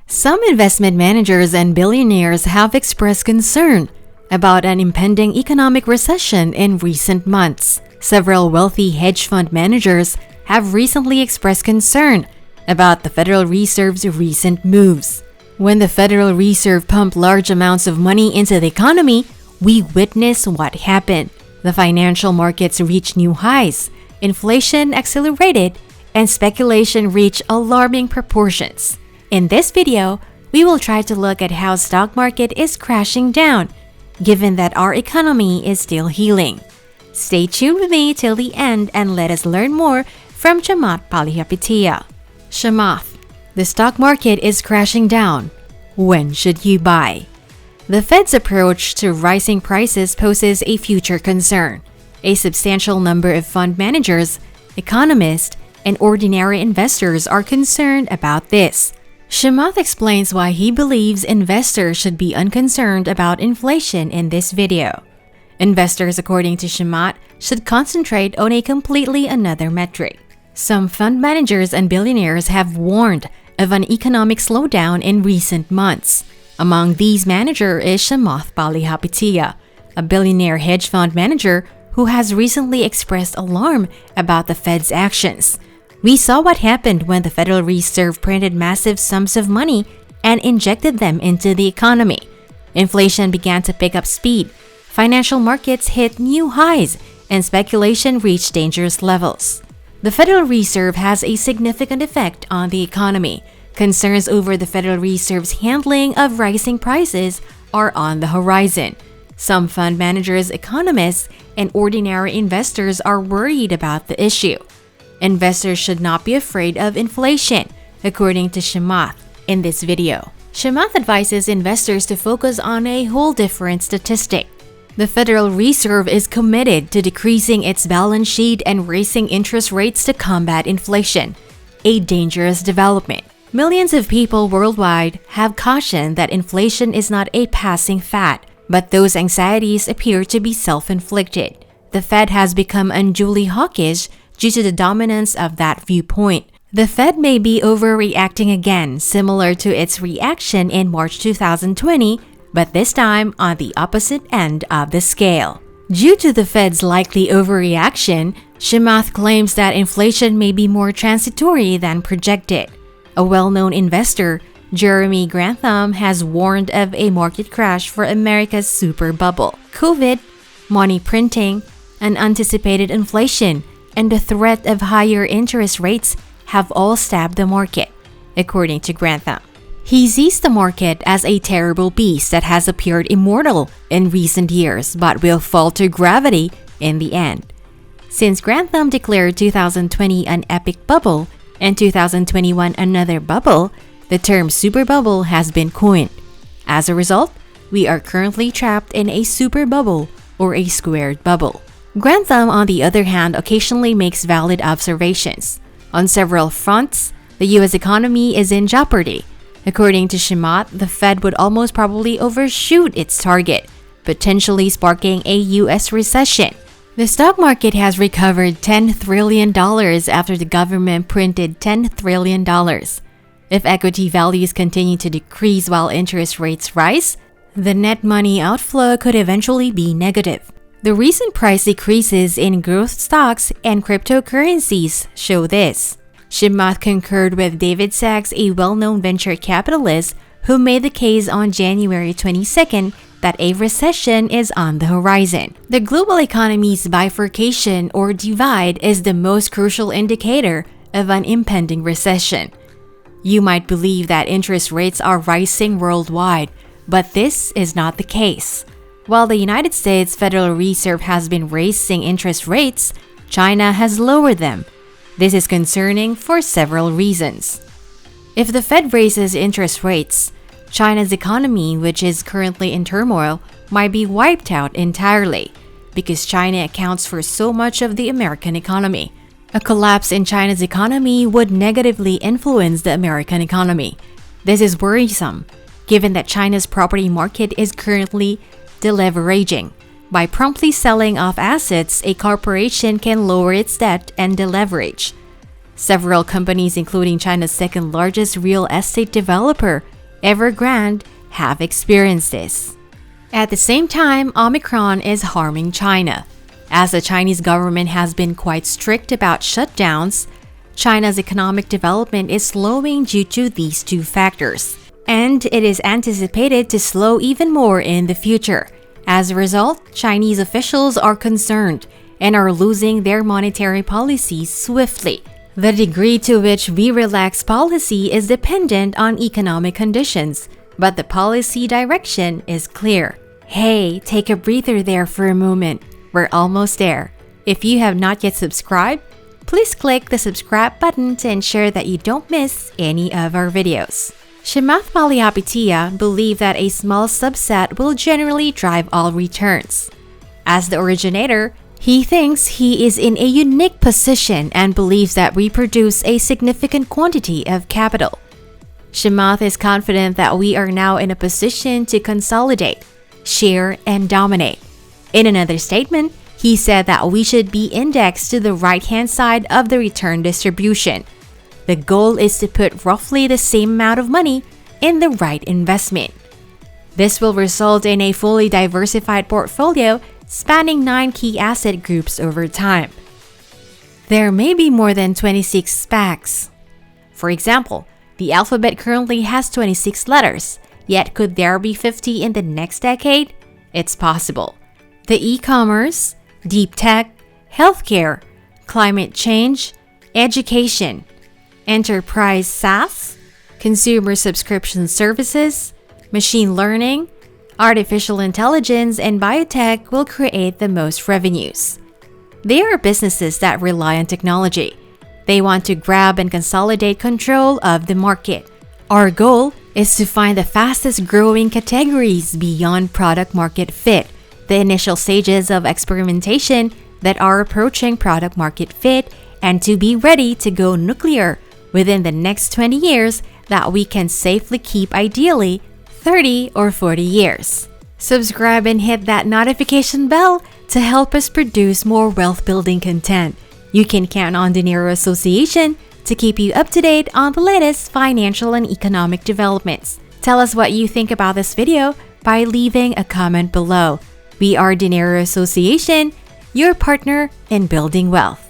Some investment managers and billionaires have expressed concern about an impending economic recession in recent months. Several wealthy hedge fund managers have recently expressed concern about the Federal Reserve's recent moves. When the Federal Reserve pumped large amounts of money into the economy, we witnessed what happened. The financial markets reached new highs, inflation accelerated, and speculation reached alarming proportions. In this video, we will try to look at how stock market is crashing down, given that our economy is still healing. Stay tuned with me till the end and let us learn more from Chamath Palihapitiya. Chamath, the stock market is crashing down. When should you buy? The Fed's approach to rising prices poses a future concern. A substantial number of fund managers, economists, and ordinary investors are concerned about this. Chamath explains why he believes investors should be unconcerned about inflation in this video. Investors, according to Chamath, should concentrate on a completely another metric. Some fund managers and billionaires have warned of an economic slowdown in recent months. Among these managers is Chamath Palihapitiya, a billionaire hedge fund manager who has recently expressed alarm about the Fed's actions. We saw what happened when the Federal Reserve printed massive sums of money and injected them into the economy. Inflation began to pick up speed, financial markets hit new highs, and speculation reached dangerous levels. The Federal Reserve has a significant effect on the economy. Concerns over the Federal Reserve's handling of rising prices are on the horizon. Some fund managers, economists, and ordinary investors are worried about the issue. Investors should not be afraid of inflation, according to Chamath in this video. Chamath advises investors to focus on a whole different statistic. The Federal Reserve is committed to decreasing its balance sheet and raising interest rates to combat inflation, a dangerous development. Millions of people worldwide have cautioned that inflation is not a passing fad, but those anxieties appear to be self-inflicted. The Fed has become unduly hawkish due to the dominance of that viewpoint. The Fed may be overreacting again, similar to its reaction in March 2020, but this time on the opposite end of the scale. Due to the Fed's likely overreaction, Chamath claims that inflation may be more transitory than projected. A well-known investor, Jeremy Grantham, has warned of a market crash for America's super bubble. COVID, money printing, unanticipated inflation, and the threat of higher interest rates have all stabbed the market, according to Grantham. He sees the market as a terrible beast that has appeared immortal in recent years but will fall to gravity in the end. Since Grantham declared 2020 an epic bubble and 2021 another bubble, the term super bubble has been coined. As a result, we are currently trapped in a super bubble or a squared bubble. Grantham, on the other hand, occasionally makes valid observations. On several fronts, the U.S. economy is in jeopardy. According to Chamath, the Fed would almost probably overshoot its target, potentially sparking a U.S. recession. The stock market has recovered $10 trillion after the government printed $10 trillion. If equity values continue to decrease while interest rates rise, the net money outflow could eventually be negative. The recent price decreases in growth stocks and cryptocurrencies show this. Chamath concurred with David Sachs, a well-known venture capitalist, who made the case on January 22nd that a recession is on the horizon. The global economy's bifurcation or divide is the most crucial indicator of an impending recession. You might believe that interest rates are rising worldwide, but this is not the case. While the United States Federal Reserve has been raising interest rates, China has lowered them. This is concerning for several reasons. If the Fed raises interest rates, China's economy, which is currently in turmoil, might be wiped out entirely because China accounts for so much of the American economy. A collapse in China's economy would negatively influence the American economy. This is worrisome, given that China's property market is currently deleveraging. By promptly selling off assets, a corporation can lower its debt and deleverage. Several companies, including China's second-largest real estate developer, Evergrande have experienced this. At the same time, Omicron is harming China. As the Chinese government has been quite strict about shutdowns, China's economic development is slowing due to these two factors, and it is anticipated to slow even more in the future. As a result, Chinese officials are concerned and are losing their monetary policies swiftly. The degree to which we relax policy is dependent on economic conditions, but the policy direction is clear. Hey, take a breather there for a moment. We're almost there. If you have not yet subscribed, please click the subscribe button to ensure that you don't miss any of our videos. Chamath Palihapitiya believed that a small subset will generally drive all returns. As the originator, he thinks he is in a unique position and believes that we produce a significant quantity of capital. Chamath is confident that we are now in a position to consolidate, share, and dominate. In another statement, he said that we should be indexed to the right-hand side of the return distribution. The goal is to put roughly the same amount of money in the right investment. This will result in a fully diversified portfolio spanning 9 key asset groups over time. There may be more than 26 SPACs. For example, the alphabet currently has 26 letters, yet could there be 50 in the next decade? It's possible. The e-commerce, deep tech, healthcare, climate change, education, enterprise SaaS, consumer subscription services, machine learning, artificial intelligence, and biotech will create the most revenues. They are businesses that rely on technology. They want to grab and consolidate control of the market. Our goal is to find the fastest growing categories beyond product market fit, the initial stages of experimentation that are approaching product market fit, and to be ready to go nuclear within the next 20 years that we can safely keep, ideally 30 or 40 years. Subscribe and hit that notification bell to help us produce more wealth building content. You can count on Dinero Association to keep you up to date on the latest financial and economic developments. Tell us what you think about this video by leaving a comment below. We are Dinero Association, your partner in building wealth.